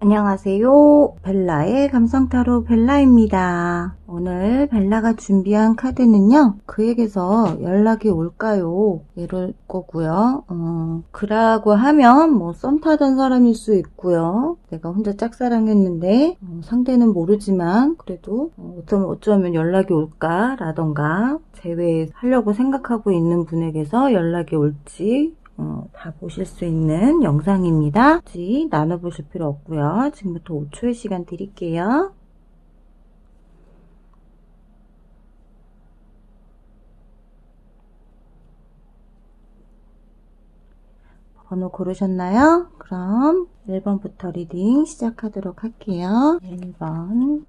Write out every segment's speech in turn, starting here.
안녕하세요. 벨라의 감성타로 벨라입니다. 오늘 벨라가 준비한 카드는요. 그에게서 연락이 올까요? 이럴 거고요. 그라고 하면 뭐 썸 타던 사람일 수 있고요. 내가 혼자 짝사랑했는데 상대는 모르지만 그래도 어쩌면 연락이 올까 라던가 재회하려고 생각하고 있는 분에게서 연락이 올지 다 보실 수 있는 영상입니다. 굳이 나눠보실 필요 없고요. 지금부터 5초의 시간 드릴게요. 번호 고르셨나요? 그럼 1번부터 리딩 시작하도록 할게요. 1번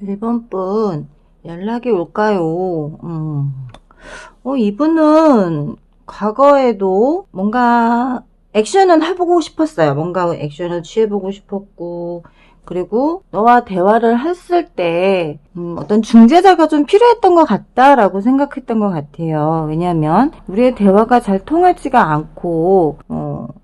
1번 분 연락이 올까요? 이분은 과거에도 뭔가 액션은 해보고 싶었어요. 뭔가 액션을 취해보고 싶었고, 그리고 너와 대화를 했을 때 어떤 중재자가 좀 필요했던 것 같다라고 생각했던 것 같아요. 왜냐하면 우리의 대화가 잘 통하지가 않고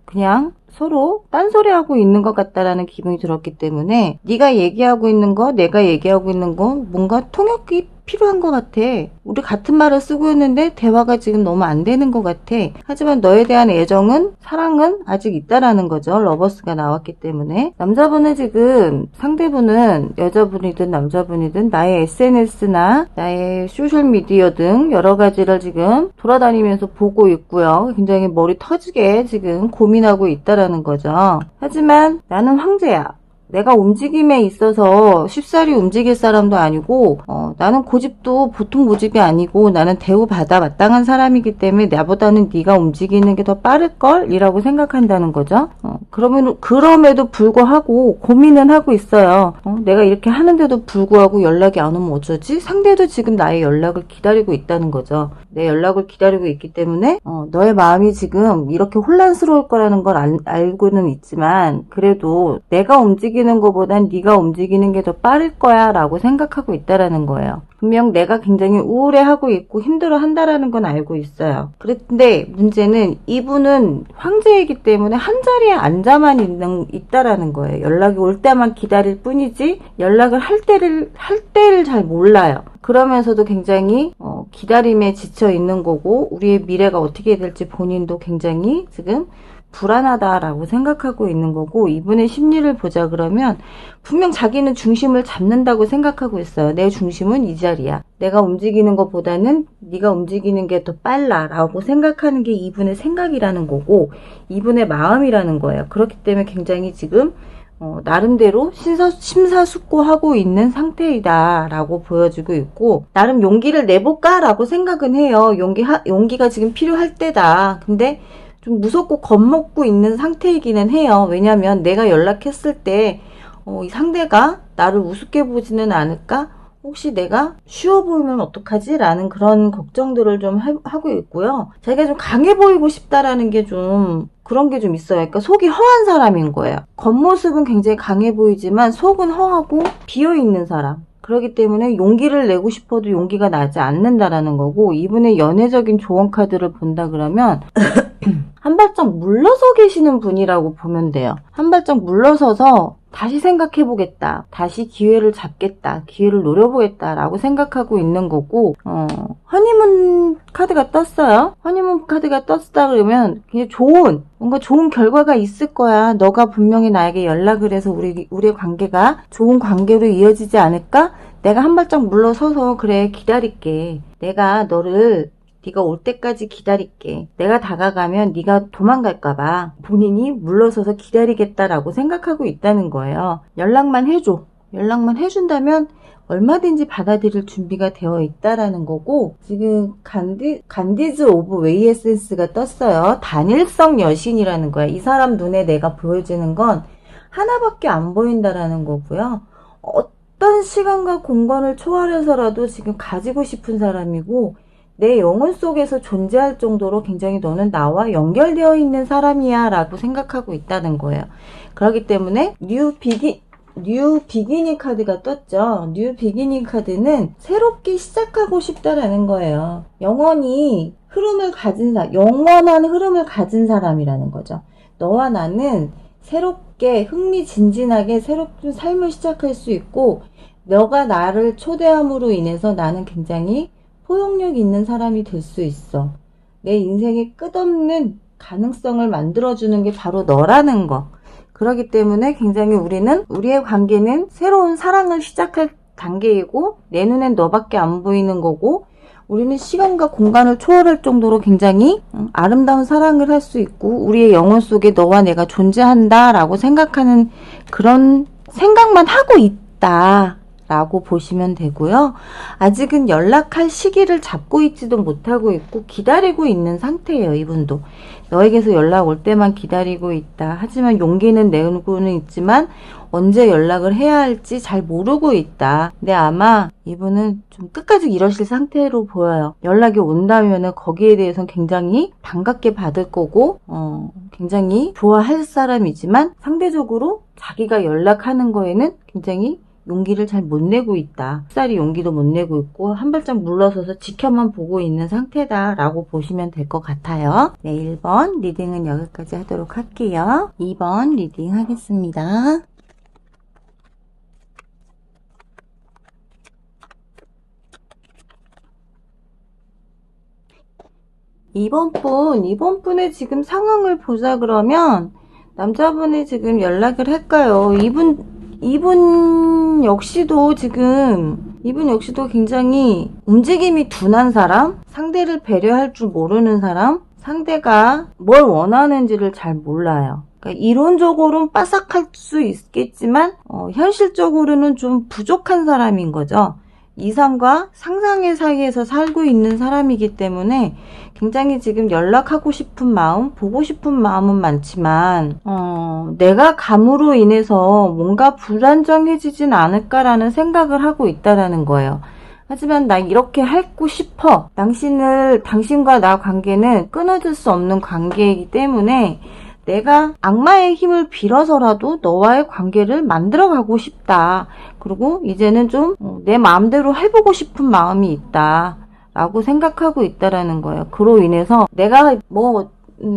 그냥 서로 딴소리하고 있는 것 같다라는 기분이 들었기 때문에 네가 얘기하고 있는 거 내가 얘기하고 있는 거 뭔가 통역이 필요한 것 같아. 우리 같은 말을 쓰고 있는데 대화가 지금 너무 안 되는 것 같아. 하지만 너에 대한 애정은 사랑은 아직 있다라는 거죠. 러버스가 나왔기 때문에 남자분은 지금 상대분은 여자분이든 남자분이든 나의 SNS나 나의 소셜미디어 등 여러 가지를 지금 돌아다니면서 보고 있고요. 굉장히 머리 터지게 지금 고민하고 있다라는 거죠. 하지만 나는 황제야. 내가 움직임에 있어서 쉽사리 움직일 사람도 아니고 나는 고집도 보통 고집이 아니고 나는 대우받아 마땅한 사람이기 때문에 나보다는 네가 움직이는 게 더 빠를걸? 이라고 생각한다는 거죠. 그럼에도 불구하고 고민은 하고 있어요. 내가 이렇게 하는데도 불구하고 연락이 안 오면 어쩌지? 상대도 지금 나의 연락을 기다리고 있다는 거죠. 내 연락을 기다리고 있기 때문에 너의 마음이 지금 이렇게 혼란스러울 거라는 걸 알고는 있지만 그래도 내가 움직이는 것보단 네가 움직이는 게 더 빠를 거야 라고 생각하고 있다라는 거예요. 분명 내가 굉장히 우울해하고 있고 힘들어한다라는 건 알고 있어요. 그런데 문제는 이분은 황제이기 때문에 한 자리에 앉아만 있다라는 거예요. 연락이 올 때만 기다릴 뿐이지 연락을 할 때를 잘 몰라요. 그러면서도 굉장히 기다림에 지쳐 있는 거고 우리의 미래가 어떻게 될지 본인도 굉장히 지금 불안하다라고 생각하고 있는 거고 이분의 심리를 보자 그러면 분명 자기는 중심을 잡는다고 생각하고 있어요. 내 중심은 이 자리야. 내가 움직이는 것보다는 네가 움직이는 게 더 빨라 라고 생각하는 게 이분의 생각이라는 거고 이분의 마음이라는 거예요. 그렇기 때문에 굉장히 지금 나름대로 심사숙고하고 있는 상태이다 라고 보여지고 있고 나름 용기를 내볼까 라고 생각은 해요. 용기가 지금 필요할 때다. 근데 좀 무섭고 겁먹고 있는 상태이기는 해요. 왜냐면 내가 연락했을 때 이 상대가 나를 우습게 보지는 않을까? 혹시 내가 쉬워 보이면 어떡하지? 라는 그런 걱정들을 좀 하고 있고요. 자기가 좀 강해 보이고 싶다라는 게 좀 그런 게 좀 있어요. 그러니까 속이 허한 사람인 거예요. 겉모습은 굉장히 강해 보이지만 속은 허하고 비어있는 사람. 그렇기 때문에 용기를 내고 싶어도 용기가 나지 않는다라는 거고 이분의 연애적인 조언 카드를 본다 그러면 한 발짝 물러서 계시는 분이라고 보면 돼요. 한 발짝 물러서서 다시 생각해보겠다. 다시 기회를 잡겠다. 기회를 노려보겠다. 라고 생각하고 있는 거고 허니문 카드가 떴어요. 허니문 카드가 떴다 그러면 그냥 뭔가 좋은 결과가 있을 거야. 너가 분명히 나에게 연락을 해서 우리의 관계가 좋은 관계로 이어지지 않을까? 내가 한 발짝 물러서서 그래 기다릴게. 네가 올 때까지 기다릴게. 내가 다가가면 네가 도망갈까봐 본인이 물러서서 기다리겠다라고 생각하고 있다는 거예요. 연락만 해줘. 연락만 해준다면 얼마든지 받아들일 준비가 되어 있다라는 거고 지금 간디즈 오브 웨이 에센스가 떴어요. 단일성 여신이라는 거야. 이 사람 눈에 내가 보여지는 건 하나밖에 안 보인다라는 거고요. 어떤 시간과 공간을 초월해서라도 지금 가지고 싶은 사람이고 내 영혼 속에서 존재할 정도로 굉장히 너는 나와 연결되어 있는 사람이야 라고 생각하고 있다는 거예요. 그렇기 때문에 뉴 비기닝 카드가 떴죠. 뉴 비기닝 카드는 새롭게 시작하고 싶다라는 거예요. 영원한 흐름을 가진 사람이라는 거죠. 너와 나는 새롭게 흥미진진하게 새롭게 삶을 시작할 수 있고, 너가 나를 초대함으로 인해서 나는 굉장히 포용력 있는 사람이 될 수 있어. 내 인생의 끝없는 가능성을 만들어주는 게 바로 너라는 거. 그렇기 때문에 굉장히 우리의 관계는 새로운 사랑을 시작할 단계이고, 내 눈엔 너밖에 안 보이는 거고, 우리는 시간과 공간을 초월할 정도로 굉장히 아름다운 사랑을 할 수 있고, 우리의 영혼 속에 너와 내가 존재한다 라고 생각하는 그런 생각만 하고 있다 라고 보시면 되고요. 아직은 연락할 시기를 잡고 있지도 못하고 있고 기다리고 있는 상태예요. 이분도 너에게서 연락 올 때만 기다리고 있다. 하지만 용기는 내고는 있지만 언제 연락을 해야 할지 잘 모르고 있다. 근데 아마 이분은 좀 끝까지 이러실 상태로 보여요. 연락이 온다면은 거기에 대해서는 굉장히 반갑게 받을 거고 굉장히 좋아할 사람이지만 상대적으로 자기가 연락하는 거에는 굉장히 용기를 잘 못 내고 있다. 쌀이 용기도 못 내고 있고 한 발짝 물러서서 지켜만 보고 있는 상태다라고 보시면 될 것 같아요. 네, 1번 리딩은 여기까지 하도록 할게요. 2번 리딩 하겠습니다. 이번 분의 지금 상황을 보자 그러면 남자분이 지금 연락을 할까요? 이분 역시도 굉장히 움직임이 둔한 사람, 상대를 배려할 줄 모르는 사람, 상대가 뭘 원하는지를 잘 몰라요. 그러니까 이론적으로는 빠삭할 수 있겠지만 현실적으로는 좀 부족한 사람인 거죠. 이상과 상상의 사이에서 살고 있는 사람이기 때문에 굉장히 지금 연락하고 싶은 마음, 보고 싶은 마음은 많지만 내가 감으로 인해서 뭔가 불안정해지진 않을까라는 생각을 하고 있다라는 거예요. 하지만 나 이렇게 하고 싶어. 당신과 나 관계는 끊어질 수 없는 관계이기 때문에 내가 악마의 힘을 빌어서라도 너와의 관계를 만들어가고 싶다. 그리고 이제는 좀 내 마음대로 해보고 싶은 마음이 있다. 라고 생각하고 있다라는 거예요. 그로 인해서 내가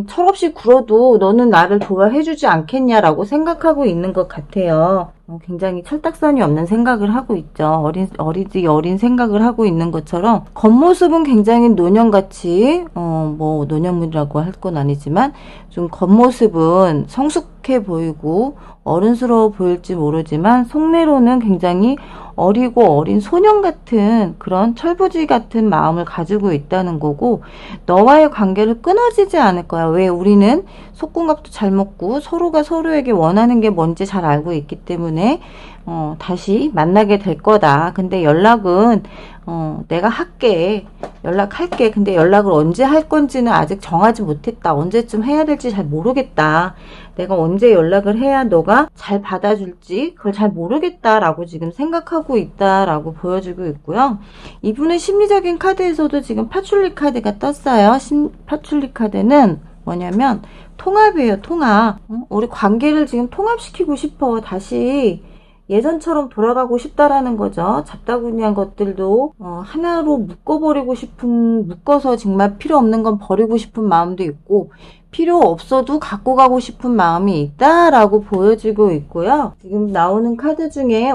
철없이 굴어도 너는 나를 좋아해주지 않겠냐라고 생각하고 있는 것 같아요. 굉장히 철딱선이 없는 생각을 하고 있죠. 어린 생각을 하고 있는 것처럼 겉모습은 굉장히 노년같이 노년물이라고 할 건 아니지만 좀 겉모습은 성숙해 보이고 어른스러워 보일지 모르지만 속내로는 굉장히 어리고 어린 소년 같은 그런 철부지 같은 마음을 가지고 있다는 거고, 너와의 관계를 끊어지지 않을 거야. 왜? 우리는 속궁합도 잘 먹고 서로가 서로에게 원하는 게 뭔지 잘 알고 있기 때문에 다시 만나게 될 거다. 근데 연락은 내가 연락할게. 근데 연락을 언제 할 건지는 아직 정하지 못했다. 언제쯤 해야 될지 잘 모르겠다. 내가 언제 연락을 해야 너가 잘 받아줄지 그걸 잘 모르겠다라고 지금 생각하고 있다라고 보여주고 있고요. 이분의 심리적인 카드에서도 지금 파출리 카드가 떴어요. 파출리 카드는 뭐냐면 통합이에요. 통합. 우리 관계를 지금 통합시키고 싶어. 다시 예전처럼 돌아가고 싶다라는 거죠. 잡다구니한 것들도 하나로 묶어서 정말 필요 없는 건 버리고 싶은 마음도 있고, 필요 없어도 갖고 가고 싶은 마음이 있다라고 보여지고 있고요. 지금 나오는 카드 중에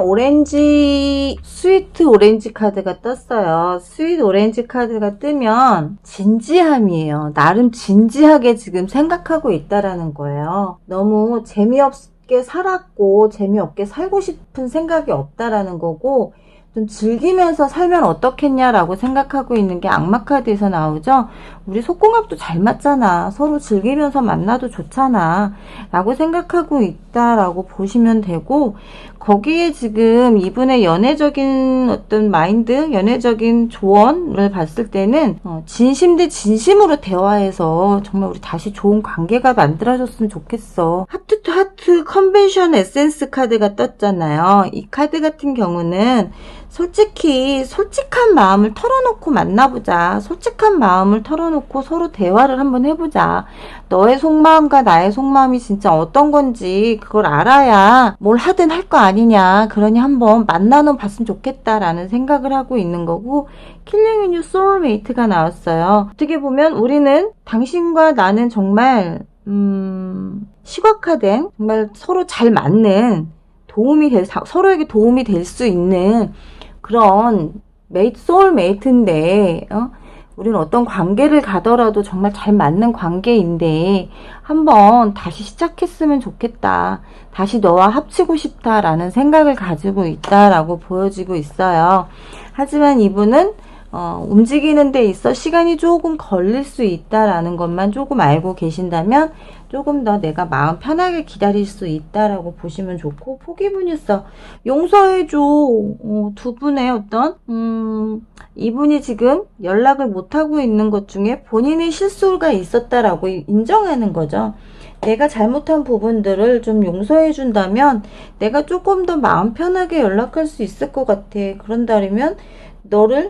스위트 오렌지 카드가 떴어요. 스위트 오렌지 카드가 뜨면 진지함이에요. 나름 진지하게 지금 생각하고 있다라는 거예요. 너무 재미없게 살았고 재미없게 살고 싶은 생각이 없다라는 거고, 좀 즐기면서 살면 어떻겠냐라고 생각하고 있는 게 악마 카드에서 나오죠. 우리 속궁합도 잘 맞잖아. 서로 즐기면서 만나도 좋잖아. 라고 생각하고 있다라고 보시면 되고, 거기에 지금 이분의 연애적인 어떤 마인드, 연애적인 조언을 봤을 때는 진심 대 진심으로 대화해서 정말 우리 다시 좋은 관계가 만들어졌으면 좋겠어. 하트 투 하트 컨벤션 에센스 카드가 떴잖아요. 이 카드 같은 경우는 솔직히 솔직한 마음을 털어놓고 만나보자. 솔직한 마음을 털어놓고 서로 대화를 한번 해보자. 너의 속마음과 나의 속마음이 진짜 어떤 건지 그걸 알아야 뭘 하든 할 거 아니냐. 그러니 한번 만나는 봤으면 좋겠다라는 생각을 하고 있는 거고, Killing in Your Soulmate가 나왔어요. 어떻게 보면 우리는 당신과 나는 정말 시각화된, 정말 서로 잘 맞는, 서로에게 도움이 될 수 있는 그런 소울메이트인데, 우리는 어떤 관계를 가더라도 정말 잘 맞는 관계인데 한번 다시 시작했으면 좋겠다. 다시 너와 합치고 싶다라는 생각을 가지고 있다라고 보여지고 있어요. 하지만 이분은 움직이는 데 있어 시간이 조금 걸릴 수 있다라는 것만 조금 알고 계신다면 조금 더 내가 마음 편하게 기다릴 수 있다라고 보시면 좋고, 포기분일서 용서해줘. 두 분의 어떤 이분이 지금 연락을 못하고 있는 것 중에 본인의 실수가 있었다라고 인정하는 거죠. 내가 잘못한 부분들을 좀 용서해 준다면 내가 조금 더 마음 편하게 연락할 수 있을 것 같아. 그런다면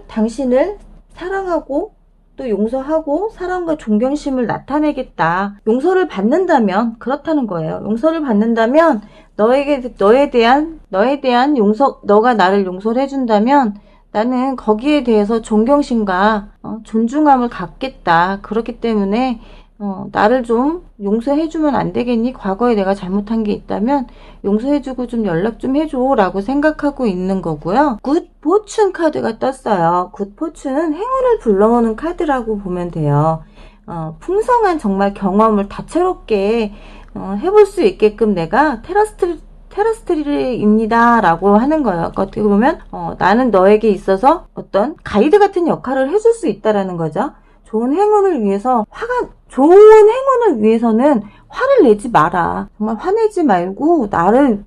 당신을 사랑하고 또 용서하고 사랑과 존경심을 나타내겠다. 용서를 받는다면 그렇다는 거예요. 용서를 받는다면 너에 대한 너가 나를 용서를 해준다면 나는 거기에 대해서 존경심과 존중함을 갖겠다. 그렇기 때문에 나를 좀 용서해주면 안 되겠니? 과거에 내가 잘못한 게 있다면 용서해주고 좀 연락 좀 해줘 라고 생각하고 있는 거고요. 굿 포춘 카드가 떴어요. 굿 포춘은 행운을 불러오는 카드라고 보면 돼요. 풍성한 정말 경험을 다채롭게 해볼 수 있게끔 내가 테라스트리입니다 라고 하는 거예요. 그러니까 어떻게 보면 나는 너에게 있어서 어떤 가이드 같은 역할을 해줄 수 있다라는 거죠. 좋은 행운을 위해서는 화를 내지 마라. 정말 화내지 말고 나를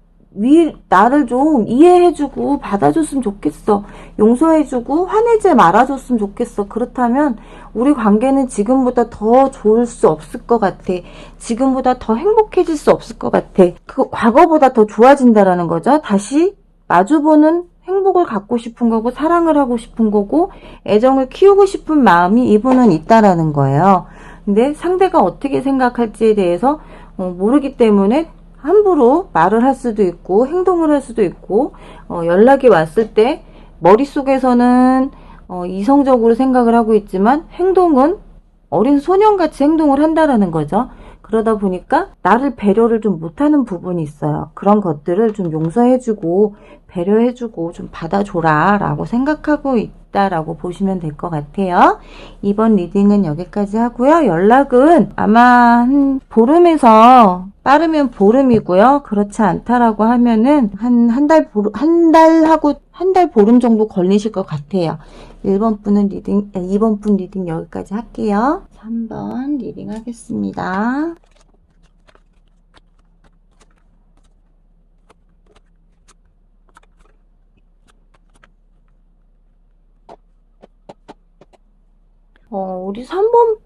좀 이해해주고 받아줬으면 좋겠어. 용서해주고 화내지 말아줬으면 좋겠어. 그렇다면 우리 관계는 지금보다 더 좋을 수 없을 것 같아. 지금보다 더 행복해질 수 없을 것 같아. 그 과거보다 더 좋아진다라는 거죠. 다시 마주보는 행복을 갖고 싶은 거고, 사랑을 하고 싶은 거고, 애정을 키우고 싶은 마음이 이분은 있다라는 거예요. 근데 상대가 어떻게 생각할지에 대해서 모르기 때문에 함부로 말을 할 수도 있고 행동을 할 수도 있고, 연락이 왔을 때 머릿속에서는 이성적으로 생각을 하고 있지만 행동은 어린 소년같이 행동을 한다라는 거죠. 그러다 보니까 나를 배려를 좀 못하는 부분이 있어요. 그런 것들을 좀 용서해주고 배려해주고 좀 받아줘라 라고 생각하고 있다라고 보시면 될 것 같아요. 이번 리딩은 여기까지 하고요. 연락은 아마 한 보름에서, 빠르면 보름이고요. 그렇지 않다라고 하면은 한 달 보름 정도 걸리실 것 같아요. 2번 분 리딩 여기까지 할게요. 3번 리딩 하겠습니다. 우리 3번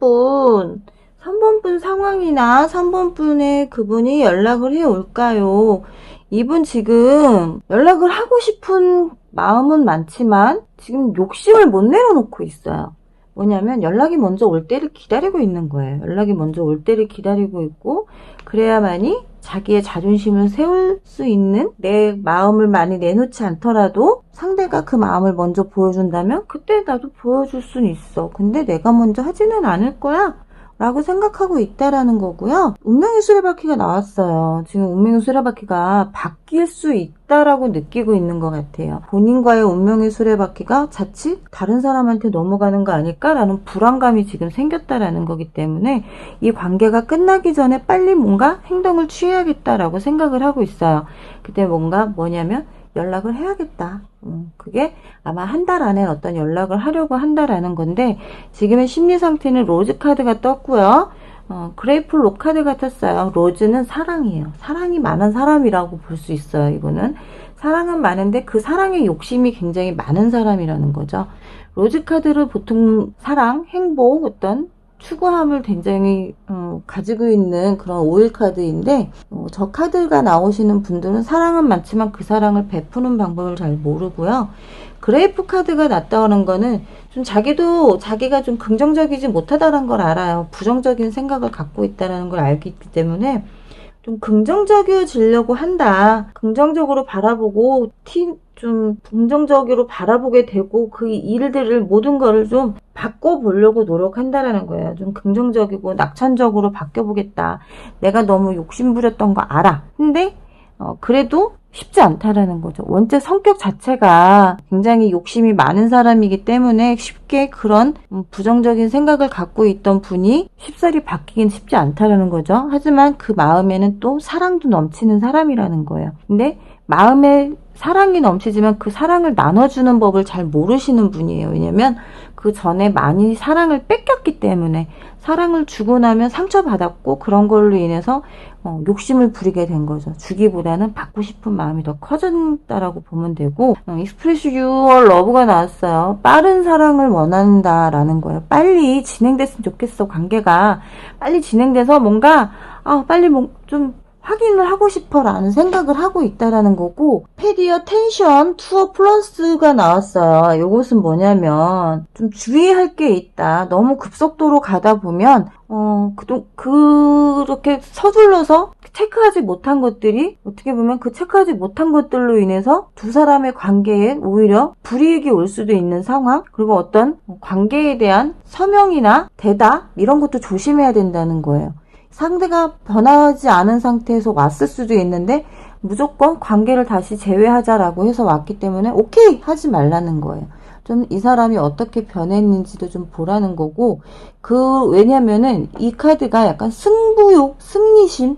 분 상황이나 3번 분의 그분이 연락을 해 올까요? 이분 지금 연락을 하고 싶은 마음은 많지만 지금 욕심을 못 내려놓고 있어요. 뭐냐면 연락이 먼저 올 때를 기다리고 있는 거예요. 연락이 먼저 올 때를 기다리고 있고, 그래야만이 자기의 자존심을 세울 수 있는, 내 마음을 많이 내놓지 않더라도 상대가 그 마음을 먼저 보여준다면 그때 나도 보여줄 수는 있어. 근데 내가 먼저 하지는 않을 거야 라고 생각하고 있다라는 거고요. 운명의 수레바퀴가 나왔어요. 지금 운명의 수레바퀴가 바뀔 수 있다라고 느끼고 있는 것 같아요. 본인과의 운명의 수레바퀴가 자칫 다른 사람한테 넘어가는 거 아닐까라는 불안감이 지금 생겼다라는 거기 때문에 이 관계가 끝나기 전에 빨리 뭔가 행동을 취해야겠다라고 생각을 하고 있어요. 그때 뭐냐면 연락을 해야겠다. 그게 아마 한 달 안에 어떤 연락을 하려고 한다라는 건데, 지금의 심리 상태는 로즈 카드가 떴고요. 그레이플 카드가 떴어요. 로즈는 사랑이에요. 사랑이 많은 사람이라고 볼 수 있어요. 이거는 사랑은 많은데 그 사랑의 욕심이 굉장히 많은 사람이라는 거죠. 로즈 카드를 보통 사랑, 행복, 어떤 추구함을 굉장히 가지고 있는 그런 5일 카드인데 저 카드가 나오시는 분들은 사랑은 많지만 그 사랑을 베푸는 방법을 잘 모르고요. 그레이프 카드가 났다는 거는 좀 자기가 좀 긍정적이지 못하다는 걸 알아요. 부정적인 생각을 갖고 있다는 걸 알기 때문에 좀 긍정적이어지려고 한다. 긍정적으로 바라보고 좀 긍정적으로 바라보게 되고 그 일들을 모든 거를 좀 바꿔보려고 노력한다라는 거예요. 좀 긍정적이고 낙천적으로 바뀌어보겠다. 내가 너무 욕심부렸던 거 알아. 근데 그래도 쉽지 않다라는 거죠. 원체 성격 자체가 굉장히 욕심이 많은 사람이기 때문에 쉽게 그런 부정적인 생각을 갖고 있던 분이 쉽사리 바뀌긴 쉽지 않다라는 거죠. 하지만 그 마음에는 또 사랑도 넘치는 사람이라는 거예요. 근데 마음에 사랑이 넘치지만 그 사랑을 나눠주는 법을 잘 모르시는 분이에요. 왜냐면 그 전에 많이 사랑을 뺏겼기 때문에 사랑을 주고 나면 상처받았고 그런 걸로 인해서 욕심을 부리게 된 거죠. 주기보다는 받고 싶은 마음이 더 커졌다라고 보면 되고 Express Your Love가 나왔어요. 빠른 사랑을 원한다라는 거예요. 빨리 진행됐으면 좋겠어. 관계가 빨리 진행돼서 뭔가 빨리 좀 확인을 하고 싶어라는 생각을 하고 있다라는 거고 Pay Attention to a Plus가 나왔어요. 이것은 뭐냐면 좀 주의할 게 있다. 너무 급속도로 가다 보면 그렇게 서둘러서 체크하지 못한 것들이 어떻게 보면 그 체크하지 못한 것들로 인해서 두 사람의 관계에 오히려 불이익이 올 수도 있는 상황, 그리고 어떤 관계에 대한 서명이나 대답 이런 것도 조심해야 된다는 거예요. 상대가 변하지 않은 상태에서 왔을 수도 있는데 무조건 관계를 다시 재회하자라고 해서 왔기 때문에 오케이 하지 말라는 거예요. 좀 이 사람이 어떻게 변했는지도 좀 보라는 거고 왜냐면은 이 카드가 약간 승부욕, 승리심,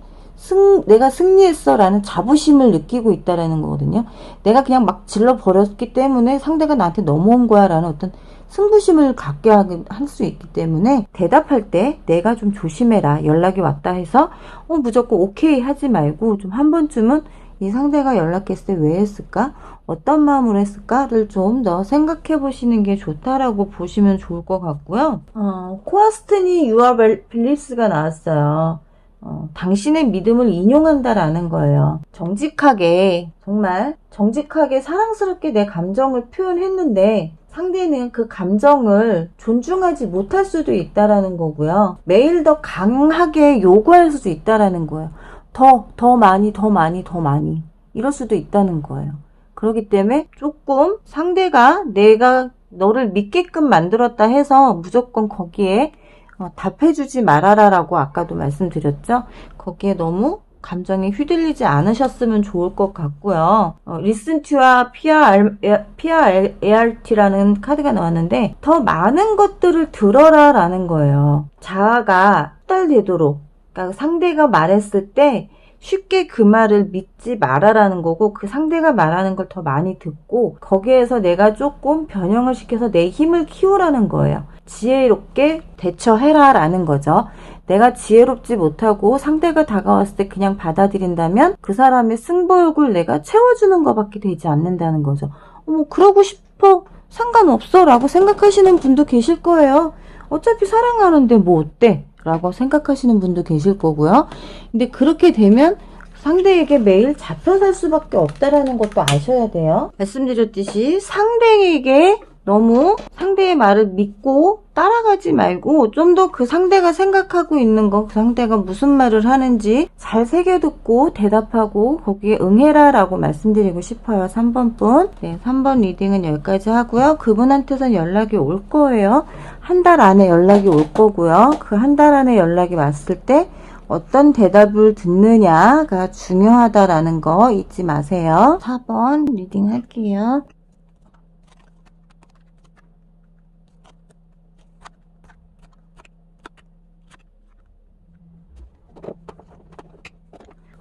내가 승리했어 라는 자부심을 느끼고 있다라는 거거든요. 내가 그냥 막 질러버렸기 때문에 상대가 나한테 넘어온 거야 라는 어떤 승부심을 갖게 할 수 있기 때문에 대답할 때 내가 좀 조심해라. 연락이 왔다 해서 무조건 오케이 하지 말고 좀 한 번쯤은 이 상대가 연락했을 때 왜 했을까? 어떤 마음으로 했을까를 좀 더 생각해 보시는 게 좋다라고 보시면 좋을 것 같고요. 코아스트니 유아 빌리스가 나왔어요. 당신의 믿음을 인용한다라는 거예요. 정말 정직하게 사랑스럽게 내 감정을 표현했는데 상대는 그 감정을 존중하지 못할 수도 있다라는 거고요. 매일 더 강하게 요구할 수도 있다라는 거예요. 더 많이 이럴 수도 있다는 거예요. 그렇기 때문에 조금 상대가 내가 너를 믿게끔 만들었다 해서 무조건 거기에 답해주지 말아라라고 아까도 말씀드렸죠. 거기에 너무 감정에 휘둘리지 않으셨으면 좋을 것 같고요. Listen to와 PRART라는 카드가 나왔는데 더 많은 것들을 들어라 라는 거예요. 자아가 후달되도록, 그러니까 상대가 말했을 때 쉽게 그 말을 믿지 말아라는 거고 그 상대가 말하는 걸 더 많이 듣고 거기에서 내가 조금 변형을 시켜서 내 힘을 키우라는 거예요. 지혜롭게 대처해라 라는 거죠. 내가 지혜롭지 못하고 상대가 다가왔을 때 그냥 받아들인다면 그 사람의 승부욕을 내가 채워주는 것밖에 되지 않는다는 거죠. 그러고 싶어 상관없어 라고 생각하시는 분도 계실 거예요. 어차피 사랑하는데 뭐 어때? 라고 생각하시는 분도 계실 거고요. 근데 그렇게 되면 상대에게 매일 잡혀 살 수밖에 없다라는 것도 아셔야 돼요. 말씀드렸듯이 상대에게 너무 상대의 말을 믿고 따라가지 말고 좀 더 그 상대가 생각하고 있는 거, 그 상대가 무슨 말을 하는지 잘 새겨듣고 대답하고 거기에 응해라 라고 말씀드리고 싶어요. 3번 분. 네, 3번 리딩은 여기까지 하고요. 그분한테선 연락이 올 거예요. 한 달 안에 연락이 올 거고요. 그 한 달 안에 연락이 왔을 때 어떤 대답을 듣느냐가 중요하다라는 거 잊지 마세요. 4번 리딩 할게요.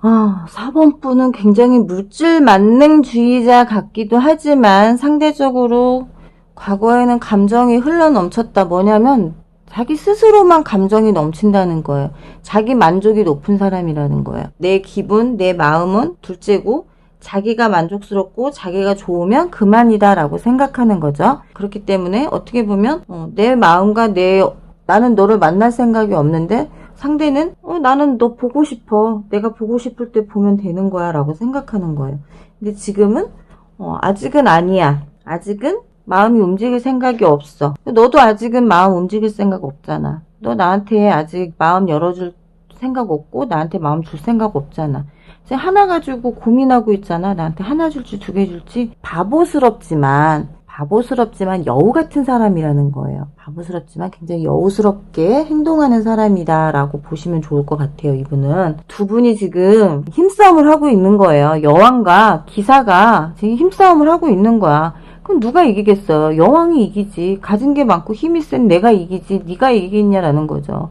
아, 4번 분은 굉장히 물질 만능주의자 같기도 하지만 상대적으로 과거에는 감정이 흘러 넘쳤다. 뭐냐면 자기 스스로만 감정이 넘친다는 거예요. 자기 만족이 높은 사람이라는 거예요. 내 기분, 내 마음은 둘째고 자기가 만족스럽고 자기가 좋으면 그만이다 라고 생각하는 거죠. 그렇기 때문에 어떻게 보면 내 마음과 내 나는 너를 만날 생각이 없는데 상대는 나는 너 보고 싶어. 내가 보고 싶을 때 보면 되는 거야 라고 생각하는 거예요. 근데 지금은 아직은 아니야. 아직은 마음이 움직일 생각이 없어. 너도 아직은 마음 움직일 생각 없잖아. 너 나한테 아직 마음 열어줄 생각 없고 나한테 마음 줄 생각 없잖아. 지금 하나 가지고 고민하고 있잖아. 나한테 하나 줄지 두 개 줄지. 바보스럽지만 여우 같은 사람이라는 거예요. 바보스럽지만 굉장히 여우스럽게 행동하는 사람이다라고 보시면 좋을 것 같아요. 이분은 두 분이 지금 힘싸움을 하고 있는 거예요. 여왕과 기사가 지금 힘싸움을 하고 있는 거야. 그럼 누가 이기겠어요? 여왕이 이기지. 가진 게 많고 힘이 센 내가 이기지. 네가 이기겠냐라는 거죠.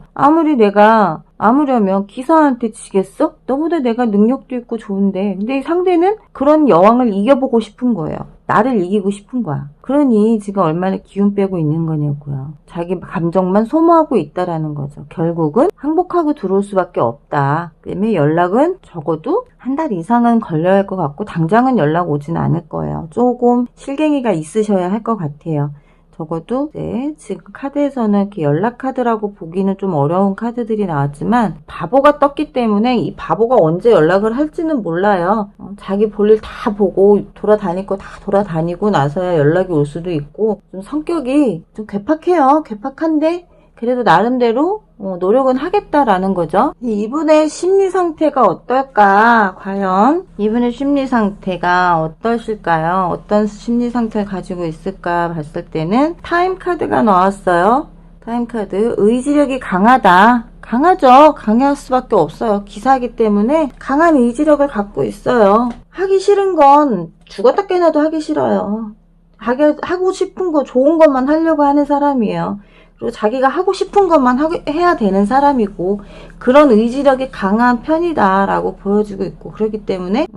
아무려면 기사한테 지겠어? 너보다 내가 능력도 있고 좋은데. 근데 상대는 그런 여왕을 이겨보고 싶은 거예요. 나를 이기고 싶은 거야. 그러니 지금 얼마나 기운 빼고 있는 거냐고요. 자기 감정만 소모하고 있다라는 거죠. 결국은 항복하고 들어올 수밖에 없다. 때문에 연락은 적어도 한 달 이상은 걸려야 할 것 같고 당장은 연락 오진 않을 거예요. 조금 실갱이가 있으셔야 할 것 같아요. 적어도 지금 카드에서는 이렇게 연락 카드라고 보기는 좀 어려운 카드들이 나왔지만 바보가 떴기 때문에 이 바보가 언제 연락을 할지는 몰라요. 자기 볼일 다 보고 돌아다닐 거 다 돌아다니고 나서야 연락이 올 수도 있고 좀 성격이 좀 괴팍해요. 괴팍한데 그래도 나름대로 노력은 하겠다라는 거죠. 이분의 심리 상태가 어떨까? 과연 이분의 심리 상태가 어떠실까요? 어떤 심리 상태를 가지고 있을까 봤을 때는 타임 카드가 나왔어요. 타임 카드. 의지력이 강하다. 강하죠. 강할 수밖에 없어요. 기사이기 때문에 강한 의지력을 갖고 있어요. 하기 싫은 건 죽었다 깨나도 하기 싫어요. 하고 싶은 거 좋은 것만 하려고 하는 사람이에요. 그리고 자기가 하고 싶은 것만 해야 되는 사람이고 그런 의지력이 강한 편이다라고 보여지고 있고 그렇기 때문에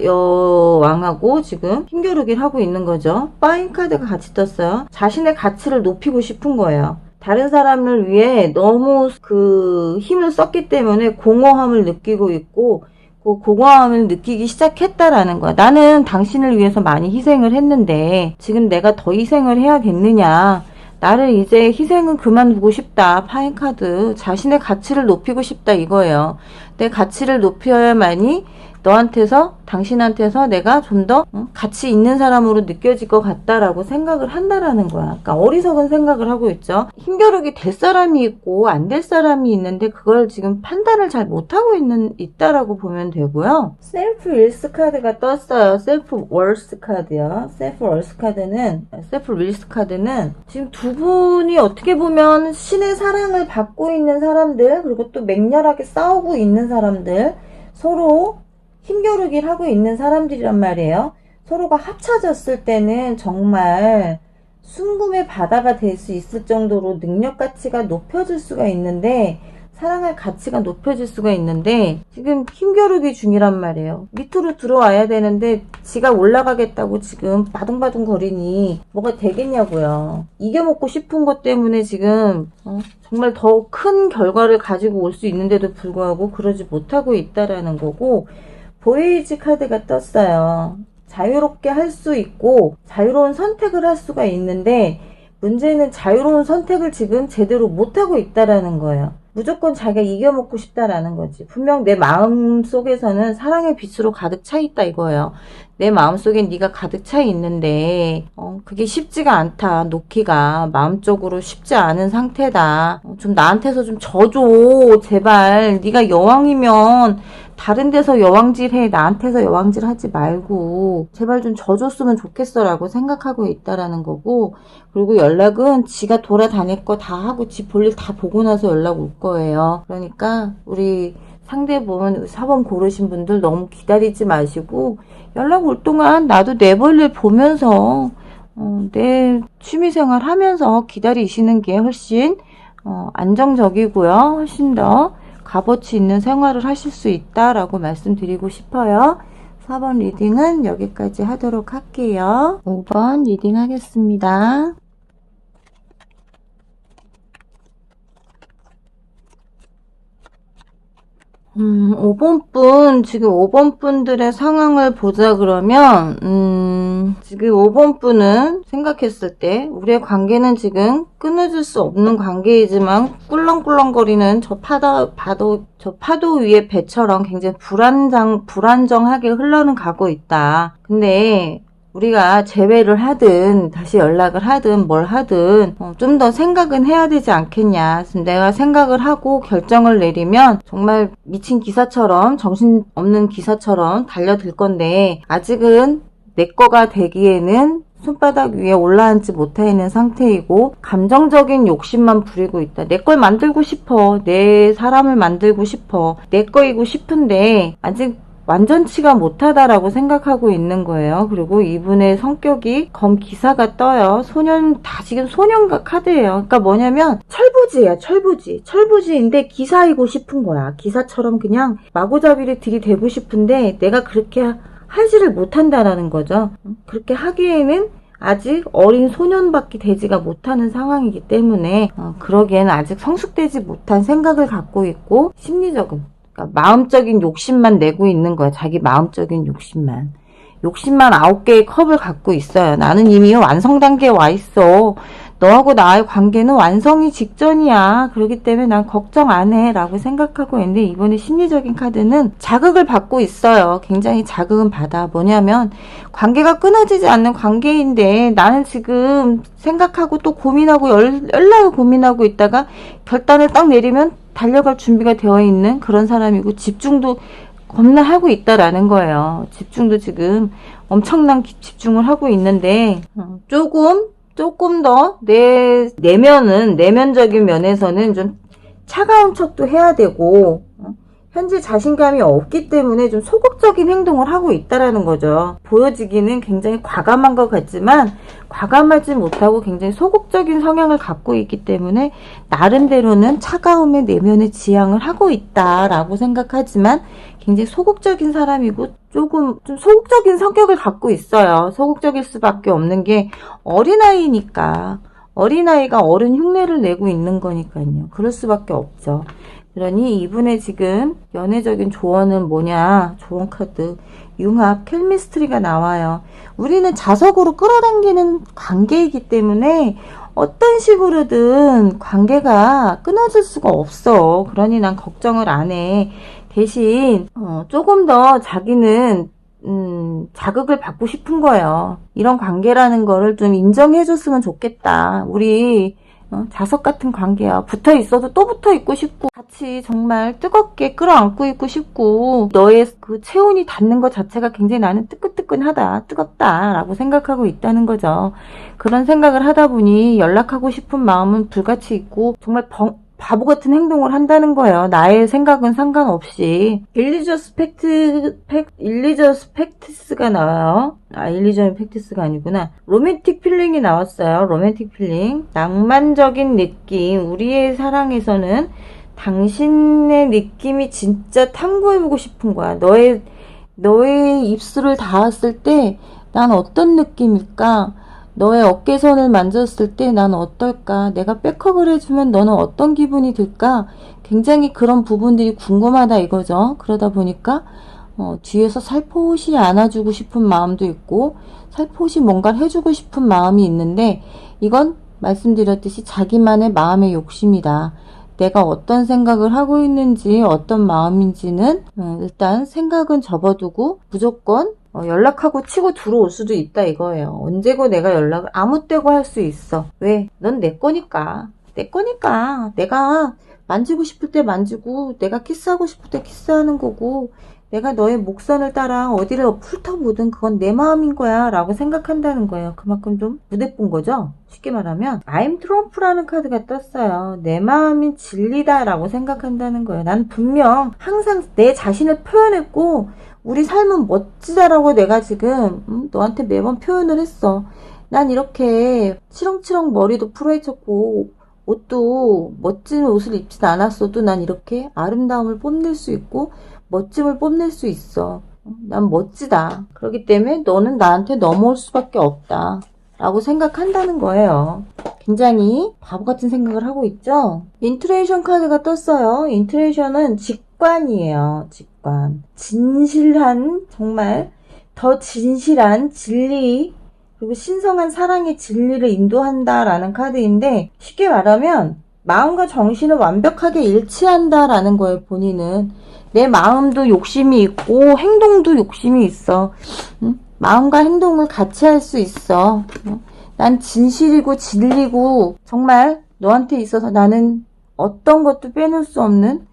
여왕하고 지금 힘겨루기를 하고 있는 거죠. 파인 카드가 같이 떴어요. 자신의 가치를 높이고 싶은 거예요. 다른 사람을 위해 너무 그 힘을 썼기 때문에 공허함을 느끼고 있고 그 공허함을 느끼기 시작했다라는 거야. 나는 당신을 위해서 많이 희생을 했는데 지금 내가 더 희생을 해야겠느냐. 나를 이제 희생은 그만두고 싶다. 파인카드. 자신의 가치를 높이고 싶다 이거예요. 내 가치를 높여야만이 당신한테서 내가 좀 더 가치 있는 사람으로 느껴질 것 같다라고 생각을 한다라는 거야. 그러니까 어리석은 생각을 하고 있죠. 힘겨루기 될 사람이 있고 안 될 사람이 있는데 그걸 지금 판단을 잘 못하고 있다라고 보면 되고요. 셀프 윌스 카드가 떴어요. 셀프 월스 카드요. 셀프 윌스 카드는 지금 두 분이 어떻게 보면 신의 사랑을 받고 있는 사람들 그리고 또 맹렬하게 싸우고 있는 사람들 서로 힘겨루기를 하고 있는 사람들이란 말이에요. 서로가 합쳐졌을 때는 정말 순금의 바다가 될 수 있을 정도로 능력 가치가 높여질 수가 있는데 사랑할 가치가 높여질 수가 있는데 지금 힘겨루기 중이란 말이에요. 밑으로 들어와야 되는데 지가 올라가겠다고 지금 바둥바둥 거리니 뭐가 되겠냐고요. 이겨먹고 싶은 것 때문에 지금 정말 더 큰 결과를 가지고 올 수 있는데도 불구하고 그러지 못하고 있다라는 거고 보헤이즈 카드가 떴어요. 자유롭게 할 수 있고 자유로운 선택을 할 수가 있는데 문제는 자유로운 선택을 지금 제대로 못하고 있다라는 거예요. 무조건 자기가 이겨먹고 싶다라는 거지. 분명 내 마음 속에서는 사랑의 빛으로 가득 차 있다 이거예요. 내 마음속엔 네가 가득 차 있는데 그게 쉽지가 않다. 놓기가 마음적으로 쉽지 않은 상태다. 좀 나한테서 좀 져줘. 제발 네가 여왕이면 다른 데서 여왕질 해. 나한테서 여왕질 하지 말고 제발 좀 져줬으면 좋겠어 라고 생각하고 있다라는 거고 그리고 연락은 지가 돌아다닐 거 다 하고 지 볼일 다 보고 나서 연락 올 거예요. 그러니까 우리 상대분 4번 고르신 분들 너무 기다리지 마시고 연락 올 동안 나도 내 볼일 보면서 내 취미생활 하면서 기다리시는 게 훨씬 안정적이고요. 훨씬 더 값어치 있는 생활을 하실 수 있다라고 말씀드리고 싶어요. 4번 리딩은 여기까지 하도록 할게요. 5번 리딩 하겠습니다. 5번 분, 지금 5번 분들의 상황을 보자 그러면, 지금 5번 분은 생각했을 때 우리의 관계는 지금 끊어질 수 없는 관계이지만 꿀렁꿀렁거리는 저 파도 위의 배처럼 굉장히 불안정하게 흘러가고 있다. 근데 우리가 재회를 하든 다시 연락을 하든 뭘 하든 좀 더 생각은 해야 되지 않겠냐. 내가 생각을 하고 결정을 내리면 정말 미친 기사처럼, 정신없는 기사처럼 달려들 건데 아직은 내 거가 되기에는 손바닥 위에 올라앉지 못해 있는 상태이고 감정적인 욕심만 부리고 있다. 내 걸 만들고 싶어. 내 사람을 만들고 싶어. 내 거이고 싶은데 아직 완전치가 못하다라고 생각하고 있는 거예요. 그리고 이분의 성격이 검기사가 떠요. 다 지금 소년 카드예요. 그러니까 뭐냐면 철부지야, 철부지. 철부지인데 기사이고 싶은 거야. 기사처럼 그냥 마구잡이를 들이대고 싶은데 내가 그렇게 하지를 못한다라는 거죠. 그렇게 하기에는 아직 어린 소년밖에 되지가 못하는 상황이기 때문에 그러기에는 아직 성숙되지 못한 생각을 갖고 있고 심리적인 마음적인 욕심만 내고 있는 거야. 자기 마음적인 욕심만 9개의 컵을 갖고 있어요. 나는 이미 완성 단계에 와 있어. 너하고 나의 관계는 완성이 직전이야. 그렇기 때문에 난 걱정 안 해 라고 생각하고 있는데 이번에 심리적인 카드는 자극을 받고 있어요. 굉장히 자극은 받아. 뭐냐면 관계가 끊어지지 않는 관계인데 나는 지금 생각하고 또 고민하고 연락을 고민하고 있다가 결단을 딱 내리면 달려갈 준비가 되어 있는 그런 사람이고 집중도 겁나 하고 있다라는 거예요. 집중도 지금 엄청난 집중을 하고 있는데 조금 더 내면적인 면에서는 좀 차가운 척도 해야 되고 현재 자신감이 없기 때문에 좀 소극적인 행동을 하고 있다라는 거죠. 보여지기는 굉장히 과감한 것 같지만 과감하지 못하고 굉장히 소극적인 성향을 갖고 있기 때문에 나름대로는 차가움의 내면의 지향을 하고 있다라고 생각하지만 굉장히 소극적인 사람이고 조금 좀 소극적인 성격을 갖고 있어요. 소극적일 수밖에 없는 게 어린아이니까. 어린아이가 어른 흉내를 내고 있는 거니까요. 그럴 수밖에 없죠. 그러니 이분의 지금 연애적인 조언은 뭐냐? 조언 카드 융합 켈미스트리가 나와요. 우리는 자석으로 끌어당기는 관계이기 때문에 어떤 식으로든 관계가 끊어질 수가 없어. 그러니 난 걱정을 안 해. 대신 조금 더 자기는 자극을 받고 싶은 거예요. 이런 관계라는 거를 좀 인정해줬으면 좋겠다. 우리 자석 같은 관계야. 붙어 있어도 또 붙어 있고 싶고 같이 정말 뜨겁게 끌어안고 있고 싶고 너의 그 체온이 닿는 것 자체가 굉장히 나는 뜨끈뜨끈하다, 뜨겁다 라고 생각하고 있다는 거죠. 그런 생각을 하다 보니 연락하고 싶은 마음은 불같이 있고 정말 바보 같은 행동을 한다는 거예요. 나의 생각은 상관없이. 일리저스 팩티스가 나와요. 일리저스 팩티스가 아니구나. 로맨틱 필링이 나왔어요. 로맨틱 필링. 낭만적인 느낌. 우리의 사랑에서는 당신의 느낌이 진짜 탐구해보고 싶은 거야. 너의 입술을 닿았을 때 난 어떤 느낌일까? 너의 어깨선을 만졌을 때 난 어떨까? 내가 백허그를 해주면 너는 어떤 기분이 들까? 굉장히 그런 부분들이 궁금하다 이거죠. 그러다 보니까 뒤에서 살포시 안아주고 싶은 마음도 있고 살포시 뭔가를 해주고 싶은 마음이 있는데 이건 말씀드렸듯이 자기만의 마음의 욕심이다. 내가 어떤 생각을 하고 있는지 어떤 마음인지는 일단 생각은 접어두고 무조건 연락하고 치고 들어올 수도 있다 이거예요. 언제고 내가 연락을 아무 때고 할 수 있어. 왜? 넌 내 거니까. 내 거니까. 내가 만지고 싶을 때 만지고 내가 키스하고 싶을 때 키스하는 거고 내가 너의 목선을 따라 어디를 훑어보든 그건 내 마음인 거야 라고 생각한다는 거예요. 그만큼 좀 무대뿐 거죠. 쉽게 말하면 I'm Trump라는 카드가 떴어요. 내 마음이 진리다 라고 생각한다는 거예요. 난 분명 항상 내 자신을 표현했고 우리 삶은 멋지다라고 내가 지금 너한테 매번 표현을 했어. 난 이렇게 치렁치렁 머리도 풀어헤쳤고 옷도 멋진 옷을 입진 않았어도 난 이렇게 아름다움을 뽐낼 수 있고 멋짐을 뽐낼 수 있어. 난 멋지다. 그렇기 때문에 너는 나한테 넘어올 수밖에 없다 라고 생각한다는 거예요. 굉장히 바보 같은 생각을 하고 있죠. 인투레이션 카드가 떴어요. 인투레이션은 직관이에요. 직관. 진실한 정말 더 진실한 진리, 그리고 신성한 사랑의 진리를 인도한다라는 카드인데, 쉽게 말하면 마음과 정신을 완벽하게 일치한다라는 거예요. 본인은 내 마음도 욕심이 있고 행동도 욕심이 있어. 마음과 행동을 같이 할 수 있어. 난 진실이고 진리고 정말 너한테 있어서 나는 어떤 것도 빼놓을 수 없는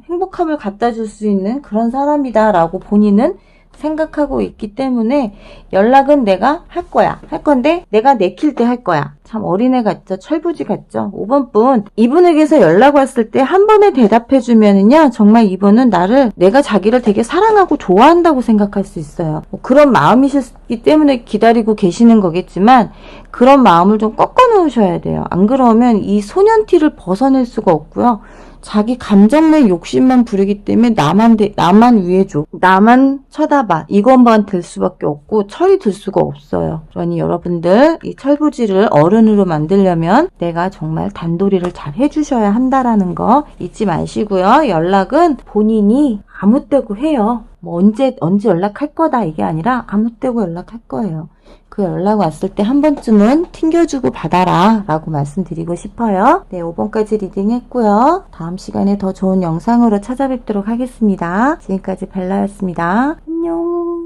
행복함을 갖다 줄 수 있는 그런 사람이다 라고 본인은 생각하고 있기 때문에 연락은 내가 할 거야. 할 건데 내가 내킬 때 할 거야. 참 어린애 같죠? 철부지 같죠? 5번 분, 이분에게서 연락 왔을 때 한 번에 대답해 주면은요, 정말 이분은 내가 자기를 되게 사랑하고 좋아한다고 생각할 수 있어요. 그런 마음이셨기 때문에 기다리고 계시는 거겠지만 그런 마음을 좀 꺾어 놓으셔야 돼요. 안 그러면 이 소년티를 벗어낼 수가 없고요. 자기 감정의 욕심만 부리기 때문에 나만 위해줘. 나만 쳐다봐. 이것만 들 수밖에 없고 철이 들 수가 없어요. 그러니 여러분들 이 철부지를 어른으로 만들려면 내가 정말 단도리를 잘 해주셔야 한다라는 거 잊지 마시고요. 연락은 본인이 아무 때고 해요. 뭐 언제 연락할 거다 이게 아니라 아무 때고 연락할 거예요. 그 연락 왔을 때 한 번쯤은 튕겨주고 받아라 라고 말씀드리고 싶어요. 네, 5번까지 리딩 했고요. 다음 시간에 더 좋은 영상으로 찾아뵙도록 하겠습니다. 지금까지 벨라였습니다. 안녕.